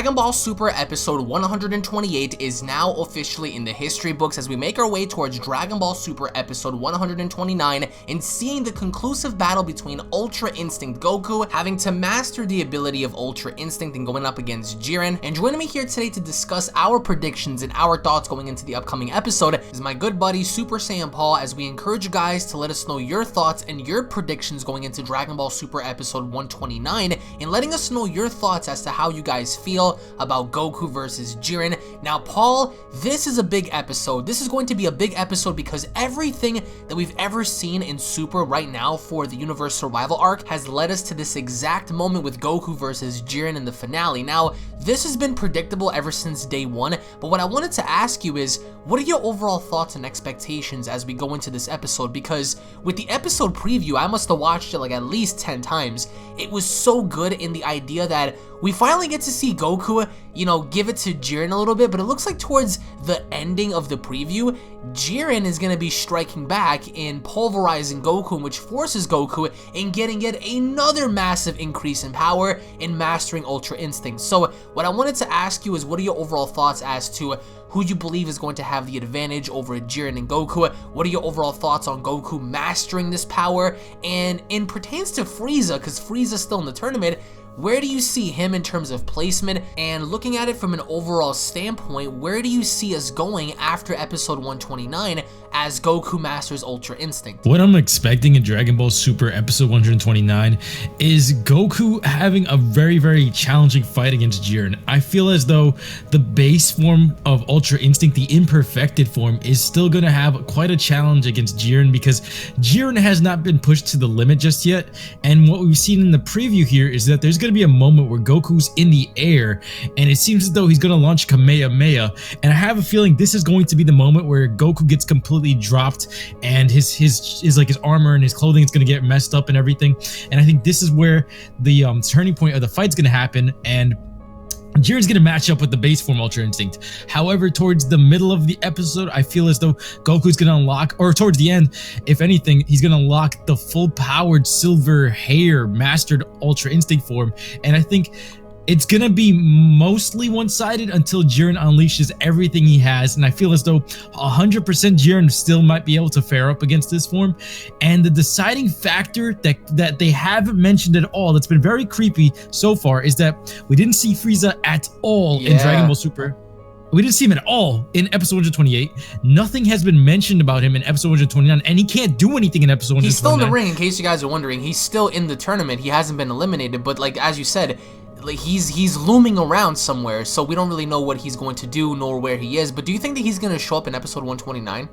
Dragon Ball Super episode 128 is now officially in the history books as we make our way towards Dragon Ball Super episode 129 and seeing the conclusive battle between Ultra Instinct Goku having to master the ability of Ultra Instinct and going up against Jiren. And joining me here today to discuss our predictions and our thoughts going into the upcoming episode is my good buddy Super Saiyan Paul, as we encourage you guys to let us know your thoughts and your predictions going into Dragon Ball Super episode 129 and letting us know your thoughts as to how you guys feel about Goku versus Jiren. Now Paul, this is a big episode. This is going to be a big episode because everything that we've ever seen in Super right now for the Universe Survival arc has led us to this exact moment with Goku versus Jiren in the finale. Now this has been predictable ever since day one, but what I wanted to ask you is, what are your overall thoughts and expectations as we go into this episode? Because with the episode preview, I must have watched it like at least 10 times. It was so good in the idea that we finally get to see Goku, you know, give it to Jiren a little bit, but it looks like towards the ending of the preview, Jiren is going to be striking back and pulverizing Goku, which forces Goku in getting yet another massive increase in power in mastering Ultra Instinct. So what I wanted to ask you is, what are your overall thoughts as to who you believe is going to have the advantage over Jiren and Goku? What are your overall thoughts on Goku mastering this power? And in pertains to Frieza, because Frieza's still in the tournament, where do you see him in terms of placement? And looking at it from an overall standpoint, where do you see us going after episode 129 as Goku masters Ultra Instinct? What I'm expecting in Dragon Ball Super episode 129 is Goku having a very challenging fight against Jiren. I feel as though the base form of Ultra Instinct, the imperfected form, is still going to have quite a challenge against Jiren because Jiren has not been pushed to the limit just yet. And what we've seen in the preview here is that there's going to be a moment where Goku's in the air and it seems as though he's going to launch Kamehameha, and I have a feeling this is going to be the moment where Goku gets completely dropped and his armor and his clothing is going to get messed up and everything. And I think this is where the turning point of the fight's going to happen, and Jiren's going to match up with the base form Ultra Instinct. However, towards the middle of the episode, I feel as though Goku's going to unlock, or towards the end, if anything, he's going to unlock the full-powered silver hair mastered Ultra Instinct form. And I think it's going to be mostly one-sided until Jiren unleashes everything he has. And I feel as though 100% Jiren still might be able to fare up against this form. And the deciding factor that they haven't mentioned at all, that's been very creepy so far, is that we didn't see Frieza at all in Dragon Ball Super. We didn't see him at all in episode 128. Nothing has been mentioned about him in episode 129, and he can't do anything in episode 129. He's still in the ring, in case you guys are wondering. He's still in the tournament. He hasn't been eliminated, but like as you said, like he's looming around somewhere, so we don't really know what he's going to do nor where he is. But do you think that he's going to show up in episode 129?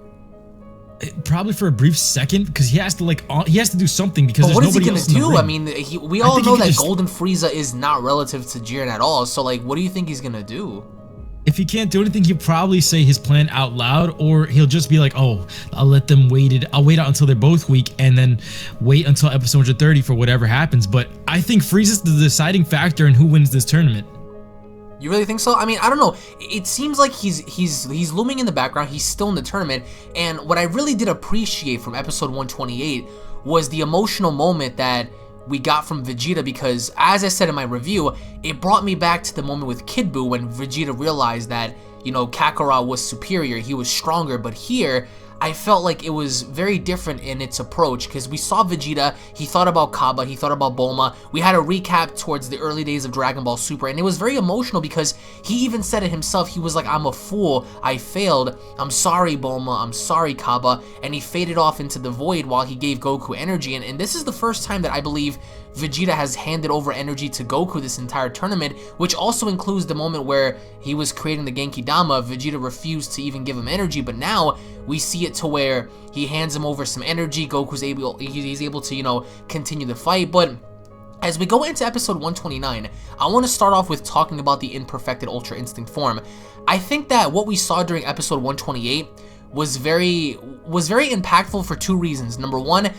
Probably for a brief second, because he has to do something, because but what is he going to do? I mean, we all know that Golden Frieza is not relative to Jiren at all, so like, what do you think he's going to do? If he can't do anything, he'll probably say his plan out loud, or he'll just be like, oh, I'll let them I'll wait out until they're both weak and then wait until episode 130 for whatever happens. But I think Frieza's the deciding factor in who wins this tournament. You really think so? I mean, I don't know. It seems like he's looming in the background. He's still in the tournament. And what I really did appreciate from episode 128 was the emotional moment that we got from Vegeta, because as I said in my review, it brought me back to the moment with Kid Buu when Vegeta realized that, you know, Kakarot was superior, he was stronger. But here, I felt like it was very different in its approach, because we saw Vegeta, he thought about Kaba, he thought about Bulma. We had a recap towards the early days of Dragon Ball Super, and it was very emotional because he even said it himself. He was like, I'm a fool, I failed, I'm sorry Bulma, I'm sorry Kaba, and he faded off into the void while he gave Goku energy. And this is the first time that I believe Vegeta has handed over energy to Goku this entire tournament, which also includes the moment where he was creating the Genki Dama. Vegeta refused to even give him energy, but now we see it to where he hands him over some energy. He's able to, you know, continue the fight. But as we go into episode 129, I want to start off with talking about the imperfected Ultra Instinct form. I think that what we saw during episode 128 was very impactful for two reasons. Number one,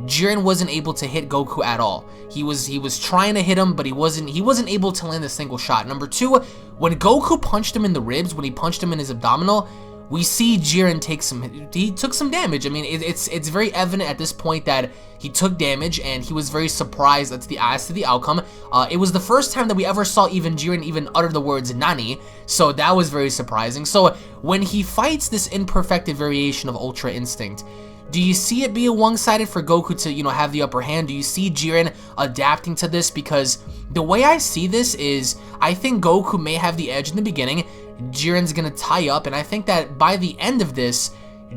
Jiren wasn't able to hit Goku at all. He was trying to hit him, but he wasn't able to land a single shot. Number two, when Goku punched him in the ribs, when he punched him in his abdominal, we see Jiren took some damage. I mean, it's very evident at this point that he took damage, and he was very surprised as to the outcome. It was the first time that we ever saw Jiren even utter the words Nani, so that was very surprising. So when he fights this imperfected variation of Ultra Instinct, do you see it being one-sided for Goku to, have the upper hand? Do you see Jiren adapting to this? Because the way I see this is, I think Goku may have the edge in the beginning. Jiren's gonna tie up, and I think that by the end of this,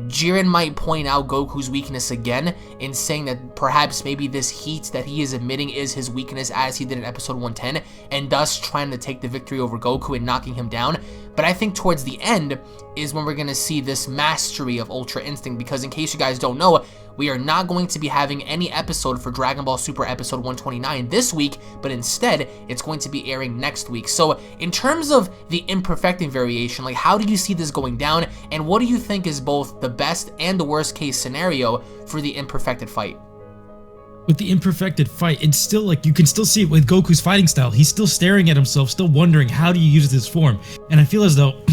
Jiren might point out Goku's weakness again in saying that perhaps maybe this heat that he is emitting is his weakness, as he did in episode 110, and thus trying to take the victory over Goku and knocking him down. But I think towards the end is when we're going to see this mastery of Ultra Instinct, because in case you guys don't know, we are not going to be having any episode for Dragon Ball Super episode 129 this week, but instead it's going to be airing next week. So in terms of the imperfecting variation, like, how do you see this going down, and what do you think is both the best and the worst case scenario for the imperfected fight? With the imperfected fight, it's still like, you can still see it with Goku's fighting style. He's still staring at himself, still wondering, how do you use this form? And I feel as though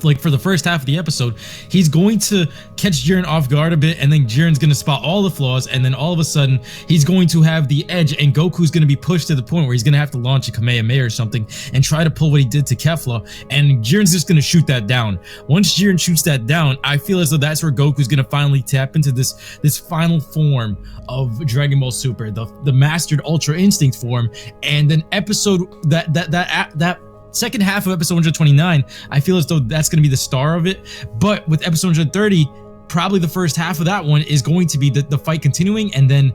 like for the first half of the episode, he's going to catch Jiren off guard a bit, and then Jiren's going to spot all the flaws, and then all of a sudden he's going to have the edge, and Goku's going to be pushed to the point where he's going to have to launch a Kamehameha or something and try to pull what he did to Kefla, and Jiren's just going to shoot that down. Once Jiren shoots that down, I feel as though that's where Goku's going to finally tap into this final form of Dragon Ball Super, the mastered Ultra Instinct form. And then episode that second half of episode 129, I feel as though that's going to be the star of it. But with episode 130, probably the first half of that one is going to be the fight continuing, and then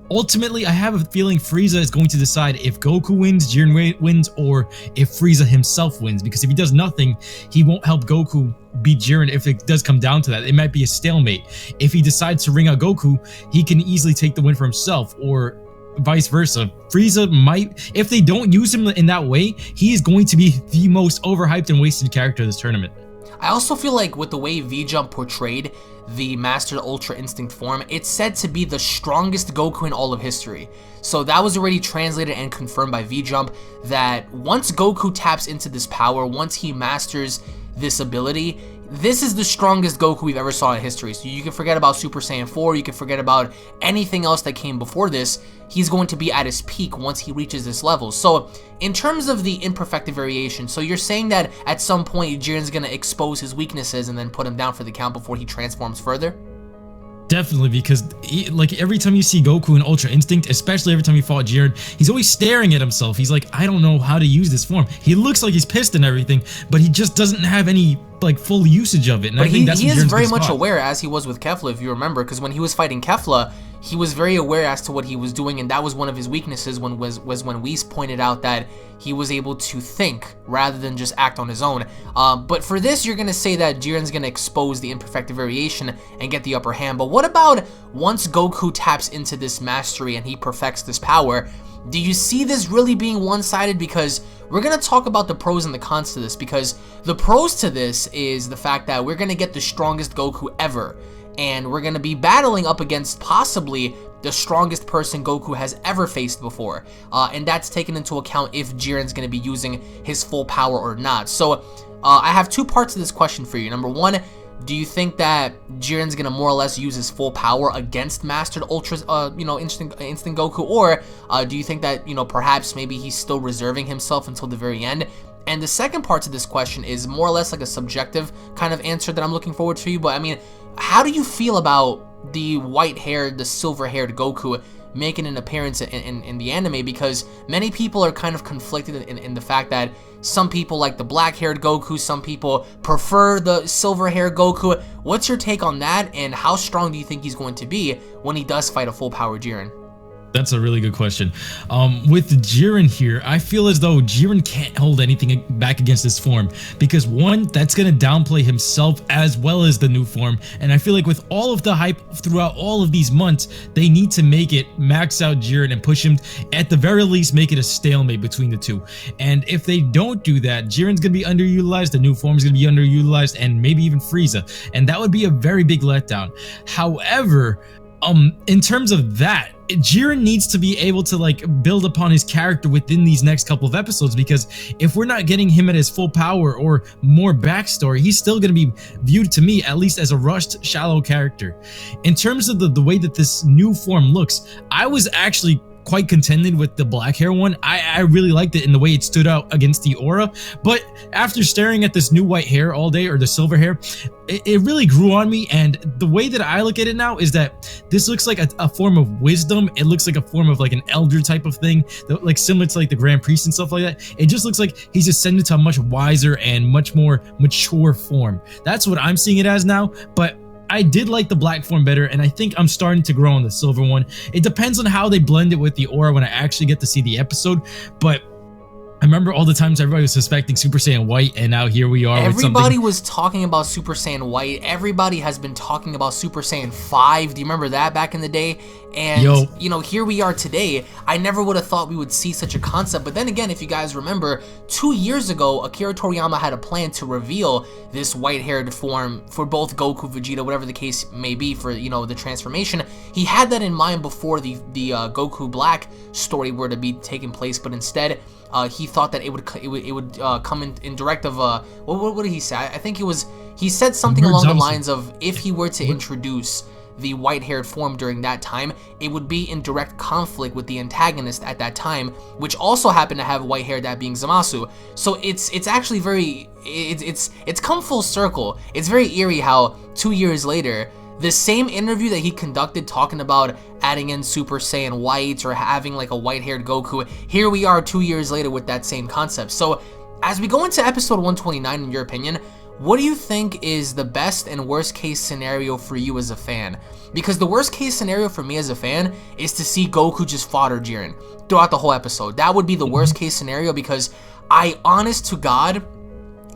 ultimately I have a feeling Frieza is going to decide if Goku wins, Jiren wins, or if Frieza himself wins, because if he does nothing, he won't help Goku beat Jiren. If it does come down to that, it might be a stalemate. If he decides to ring out Goku, he can easily take the win for himself, or vice versa. Frieza might, if they don't use him in that way, he is going to be the most overhyped and wasted character of this tournament. I also feel like with the way V-Jump portrayed the Mastered Ultra Instinct form, it's said to be the strongest Goku in all of history. So that was already translated and confirmed by V-Jump, that once Goku taps into this power, once he masters this ability, this is the strongest Goku we've ever saw in history. So you can forget about Super Saiyan 4, you can forget about anything else that came before this. He's going to be at his peak once he reaches this level. So in terms of the imperfected variation, so you're saying that at some point Jiren's going to expose his weaknesses and then put him down for the count before he transforms further? Definitely, because like every time you see Goku in Ultra Instinct, especially every time he fought Jiren, he's always staring at himself. He's like, I don't know how to use this form. He looks like he's pissed and everything, but he just doesn't have any like full usage of it. And but I think that's he is very much spot. aware, as he was with Kefla, if you remember, because when he was fighting Kefla, he was very aware as to what he was doing, and that was one of his weaknesses when Whis pointed out that he was able to think rather than just act on his own. But for this, you're going to say that Jiren's going to expose the imperfected variation and get the upper hand. But what about once Goku taps into this mastery and he perfects this power? Do you see this really being one-sided? Because we're going to talk about the pros and the cons to this, because the pros to this is the fact that we're going to get the strongest Goku ever, and we're going to be battling up against possibly the strongest person Goku has ever faced before, and that's taken into account if Jiren's going to be using his full power or not. So I have two parts to this question for you. Number one, do you think that Jiren's gonna more or less use his full power against Mastered Ultra's, Instant Goku, or do you think that, perhaps maybe he's still reserving himself until the very end? And the second part to this question is more or less like a subjective kind of answer that I'm looking forward to you. But I mean, how do you feel about the white-haired, the silver-haired Goku making an appearance in the anime? Because many people are kind of conflicted in the fact that some people like the black-haired Goku, some people prefer the silver-haired Goku. What's your take on that, and how strong do you think he's going to be when he does fight a full-power Jiren? That's a really good question. With Jiren here, I feel as though Jiren can't hold anything back against this form, because one, that's going to downplay himself as well as the new form, and I feel like with all of the hype throughout all of these months, they need to make it max out Jiren and push him, at the very least make it a stalemate between the two. And if they don't do that, Jiren's going to be underutilized, the new form is going to be underutilized, and maybe even Frieza, and that would be a very big letdown. However, in terms of that, Jiren needs to be able to like build upon his character within these next couple of episodes, because if we're not getting him at his full power or more backstory, he's still going to be viewed, to me at least, as a rushed, shallow character. In terms of the way that this new form looks, I was actually quite contended with the black hair one. I really liked it in the way it stood out against the aura, but after staring at this new white hair all day, or the silver hair, it really grew on me. And the way that I look at it now is that this looks like a form of wisdom. It looks like a form of like an elder type of thing, like similar to like the Grand Priest and stuff like that. It just looks like he's ascended to a much wiser and much more mature form. That's what I'm seeing it as now, but I did like the black form better, and I think I'm starting to grow on the silver one. It depends on how they blend it with the aura when I actually get to see the episode, but I remember all the times everybody was suspecting Super Saiyan White, and now here we are. Everybody was talking about Super Saiyan White. Everybody has been talking about Super Saiyan 5. Do you remember that back in the day? And, you know, here we are today. I never would have thought we would see such a concept. But then again, if you guys remember, 2 years ago, Akira Toriyama had a plan to reveal this white-haired form for both Goku, Vegeta, whatever the case may be for, you know, the transformation. He had that in mind before the Goku Black story were to be taking place, but instead, he thought that it would come in direct of what did he say? I think he said something along the lines of, if he were to introduce the white-haired form during that time, it would be in direct conflict with the antagonist at that time, which also happened to have white hair, that being Zamasu. So it's actually very it's come full circle. It's very eerie how 2 years later, the same interview that he conducted talking about adding in Super Saiyan White or having like a white-haired Goku, here we are 2 years later with that same concept. So as we go into episode 129, in your opinion, what do you think is the best and worst case scenario for you as a fan? Because the worst case scenario for me as a fan is to see Goku just fodder Jiren throughout the whole episode. That would be the worst case scenario, because I, honest to God,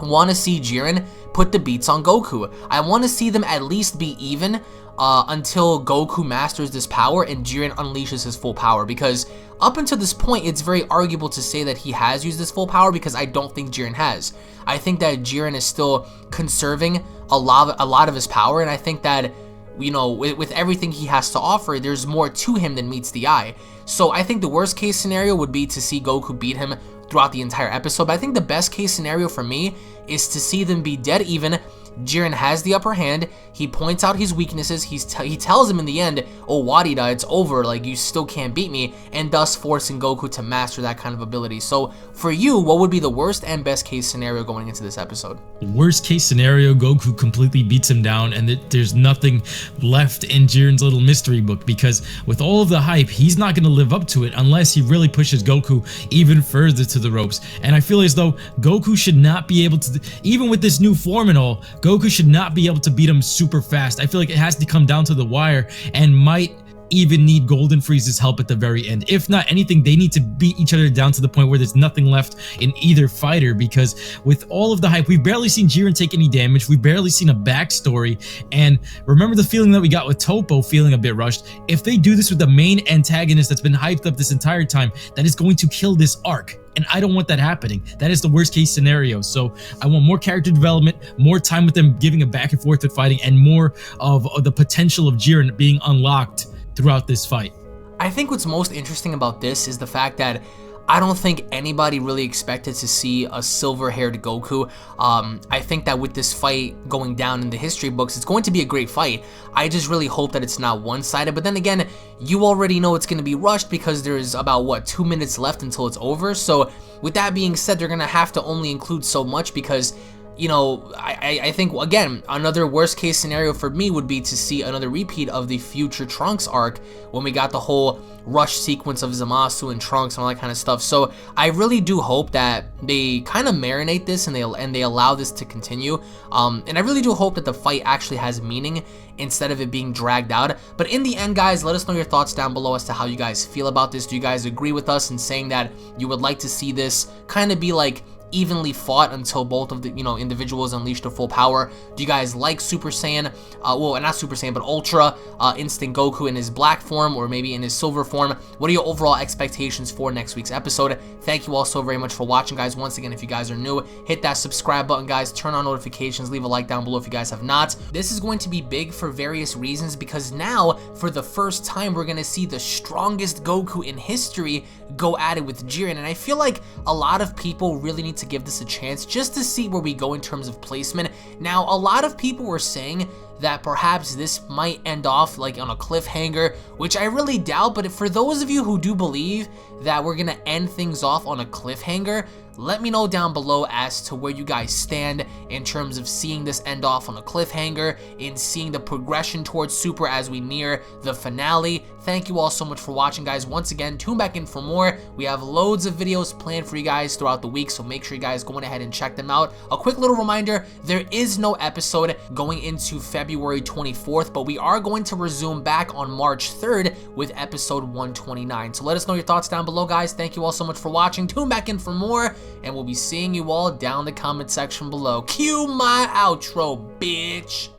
want to see Jiren put the beats on Goku. I want to see them at least be even until Goku masters this power and Jiren unleashes his full power, because up until this point, it's very arguable to say that he has used his full power, because I don't think Jiren has. I think that Jiren is still conserving a lot of his power, and I think that, you know, with everything he has to offer, there's more to him than meets the eye. So I think the worst case scenario would be to see Goku beat him throughout the entire episode, but I think the best case scenario for me is to see them be dead even. Jiren has the upper hand. He points out his weaknesses. He tells him in the end, "Oh, Wadida, it's over. Like, you still can't beat me," and thus forcing Goku to master that kind of ability. So for you, what would be the worst and best case scenario going into this episode? Worst case scenario, Goku completely beats him down, and there's nothing left in Jiren's little mystery book, because with all of the hype, he's not going to live up to it unless he really pushes Goku even further to the ropes. And I feel as though Goku should not be able to, even with this new form and all, Goku should not be able to beat him super fast. I feel like it has to come down to the wire, and might even need Golden Frieza's help at the very end. If not anything, they need to beat each other down to the point where there's nothing left in either fighter, because with all of the hype, we've barely seen Jiren take any damage. We've barely seen a backstory, and remember the feeling that we got with Toppo feeling a bit rushed. If they do this with the main antagonist that's been hyped up this entire time, that is going to kill this arc. And I don't want that happening. That is the worst case scenario. So I want more character development, more time with them giving a back and forth with fighting, and more of the potential of Jiren being unlocked throughout this fight. I think what's most interesting about this is the fact that I don't think anybody really expected to see a silver-haired Goku. I think that with this fight going down in the history books, it's going to be a great fight. I just really hope that it's not one-sided, but then again, you already know it's going to be rushed because there's about, what, 2 minutes left until it's over. So with that being said, they're going to have to only include so much, because, you know, I think, again, another worst case scenario for me would be to see another repeat of the future Trunks arc when we got the whole rush sequence of Zamasu and Trunks and all that kind of stuff. So I really do hope that they kind of marinate this and they allow this to continue. And I really do hope that the fight actually has meaning instead of it being dragged out. But in the end, guys, let us know your thoughts down below as to how you guys feel about this. Do you guys agree with us in saying that you would like to see this kind of be like evenly fought until both of the, individuals unleashed their full power. Do you guys like Super Saiyan, well, not Super Saiyan, but Ultra Instinct Goku in his black form, or maybe in his silver form? What are your overall expectations for next week's episode? Thank you all so very much for watching, guys. Once again, if you guys are new, hit that subscribe button, guys. Turn on notifications, leave a like down below if you guys have not. This is going to be big for various reasons, because now, for the first time, we're going to see the strongest Goku in history go at it with Jiren, and I feel like a lot of people really need to give this a chance just to see where we go in terms of placement. Now, a lot of people were saying that perhaps this might end off like on a cliffhanger, which I really doubt, but for those of you who do believe that we're gonna end things off on a cliffhanger, let me know down below as to where you guys stand in terms of seeing this end off on a cliffhanger, in seeing the progression towards Super as we near the finale. Thank you all so much for watching, guys. Once again, tune back in for more. We have loads of videos planned for you guys throughout the week, so make sure you guys go ahead and check them out. A quick little reminder, there is no episode going into February 24th, but we are going to resume back on March 3rd with episode 129. So let us know your thoughts down below, guys. Thank you all so much for watching. Tune back in for more, and we'll be seeing you all down in the comment section below. Cue my outro, bitch.